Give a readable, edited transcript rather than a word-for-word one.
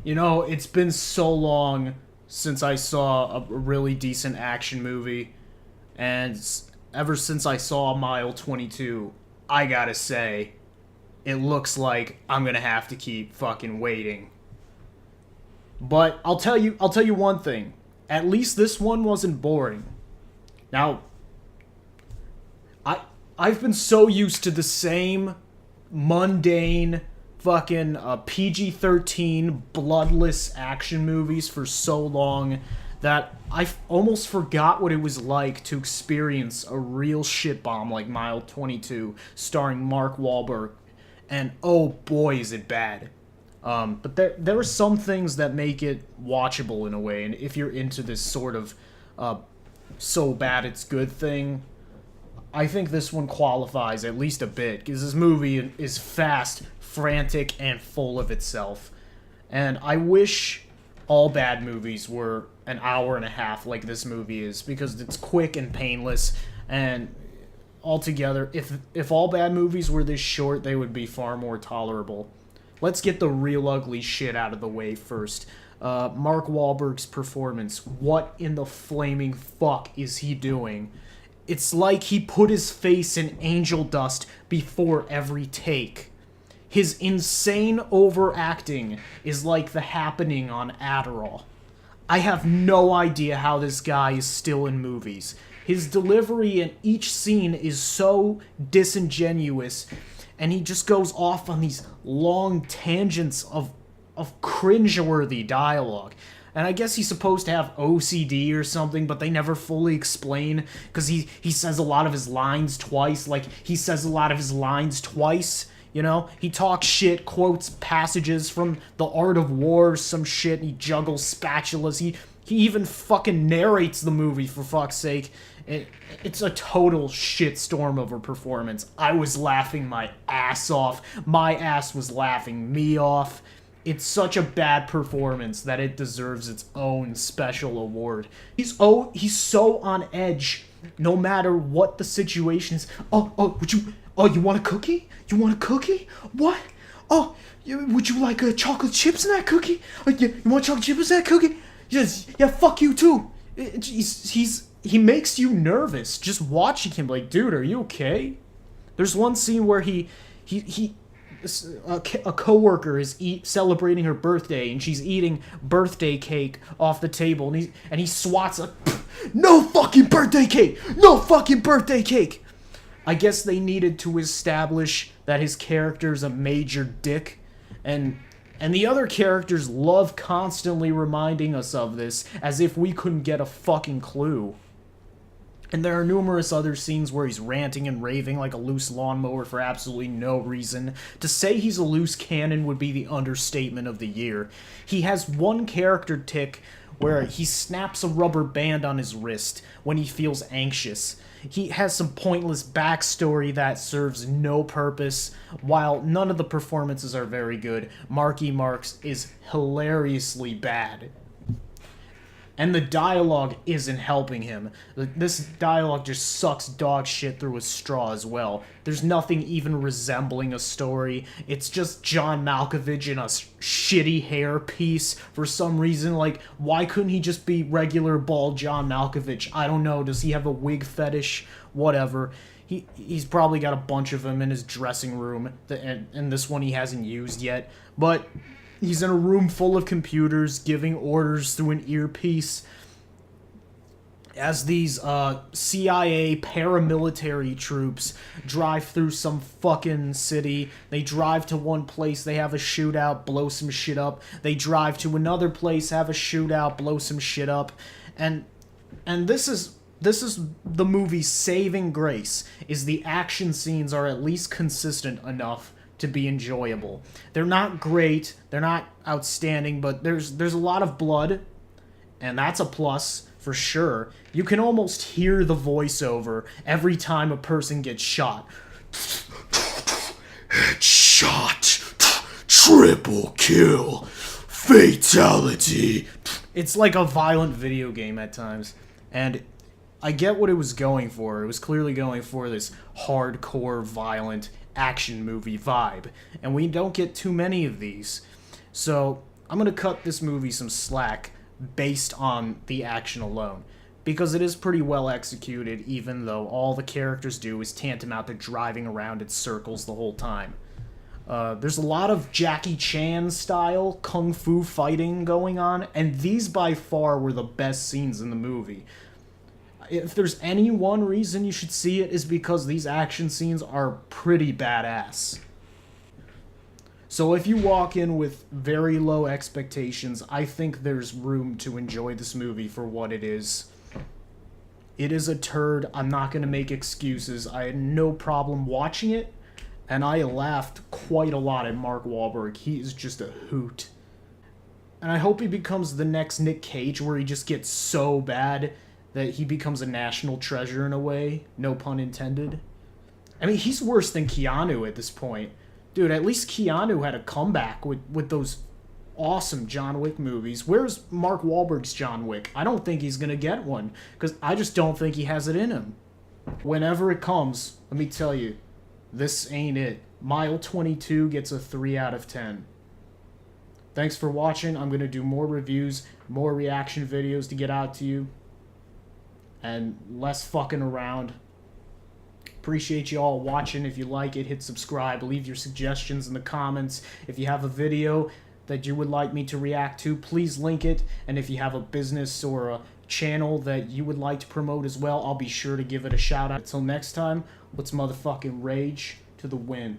You know, it's been so long since I saw a really decent action movie, and ever since I saw Mile 22, I gotta say, it looks like I'm gonna have to keep fucking waiting. But I'll tell you one thing. At least this one wasn't boring. Now, I I've been so used to the same mundane fucking PG-13 bloodless action movies for so long that I almost forgot what it was like to experience a real shit bomb like Mile 22 starring Mark Wahlberg. And oh boy, is it bad. But there are some things that make it watchable in a way, and if you're into this sort of uh, so bad it's good thing, I think this one qualifies at least a bit, because this movie is fast, frantic, and full of itself. And I wish all bad movies were an hour and a half like this movie is, because it's quick and painless, and altogether, if all bad movies were this short, they would be far more tolerable. Let's get the real ugly shit out of the way first. Mark Wahlberg's performance. What in the flaming fuck is he doing? It's like he put his face in angel dust before every take. His insane overacting is like The Happening on Adderall. I have no idea how this guy is still in movies. His delivery in each scene is so disingenuous, and he just goes off on these long tangents of cringeworthy dialogue. And I guess he's supposed to have OCD or something, but they never fully explain, because he says a lot of his lines twice. Like, he says a lot of his lines twice, you know? He talks shit, quotes passages from The Art of War or some shit, and he juggles spatulas. He even fucking narrates the movie, for fuck's sake. It's a total shitstorm of a performance. I was laughing my ass off. My ass was laughing me off. It's such a bad performance that it deserves its own special award. He's so on edge no matter what the situation is. You want a cookie? You want a cookie? What? Would you like chocolate chips in that cookie? Yeah, you want chocolate chips in that cookie? Yes, yeah, fuck you too. He makes you nervous just watching him. Like, dude, are you okay? There's one scene where a coworker is celebrating her birthday, and she's eating birthday cake off the table, and he swats a no fucking birthday cake, no fucking birthday cake. I guess they needed to establish that his character's a major dick, and the other characters love constantly reminding us of this, as if we couldn't get a fucking clue. And there are numerous other scenes where he's ranting and raving like a loose lawnmower for absolutely no reason. To say he's a loose cannon would be the understatement of the year. He has one character tick where he snaps a rubber band on his wrist when he feels anxious. He has some pointless backstory that serves no purpose. While none of the performances are very good, Marky Marks is hilariously bad. And the dialogue isn't helping him. This dialogue just sucks dog shit through a straw as well. There's nothing even resembling a story. It's just John Malkovich in a shitty hairpiece for some reason. Like, why couldn't he just be regular bald John Malkovich? I don't know. Does he have a wig fetish? Whatever. He's probably got a bunch of them in his dressing room, and this one he hasn't used yet. But he's in a room full of computers, giving orders through an earpiece as these CIA paramilitary troops drive through some fucking city. They drive to one place, they have a shootout, blow some shit up. They drive to another place, have a shootout, blow some shit up. And this is the movie's saving grace, is the action scenes are at least consistent enough to be enjoyable. They're not great, they're not outstanding, but there's a lot of blood, and that's a plus for sure. You can almost hear the voiceover every time a person gets shot. Headshot, triple kill, fatality. It's like a violent video game at times, and I get what it was going for. It was clearly going for this hardcore, violent action movie vibe, and we don't get too many of these. So I'm gonna cut this movie some slack based on the action alone, because it is pretty well executed, even though all the characters do is tantamount to driving around in circles the whole time. There's a lot of Jackie Chan style kung fu fighting going on, and these by far were the best scenes in the movie. If there's any one reason you should see it, is because these action scenes are pretty badass. So if you walk in with very low expectations, I think there's room to enjoy this movie for what it is. It is a turd. I'm not going to make excuses. I had no problem watching it, and I laughed quite a lot at Mark Wahlberg. He is just a hoot. And I hope he becomes the next Nick Cage, where he just gets so bad that he becomes a national treasure in a way. No pun intended. I mean, he's worse than Keanu at this point. Dude, at least Keanu had a comeback with those awesome John Wick movies. Where's Mark Wahlberg's John Wick? I don't think he's gonna get one, because I just don't think he has it in him. Whenever it comes, let me tell you, this ain't it. Mile 22 gets a 3 out of 10. Thanks for watching. I'm gonna do more reviews, more reaction videos to get out to you, and less fucking around. Appreciate you all watching. If you like it, hit subscribe. Leave your suggestions in the comments. If you have a video that you would like me to react to, please link it. And if you have a business or a channel that you would like to promote as well, I'll be sure to give it a shout out. Until next time, let's motherfucking rage to the win.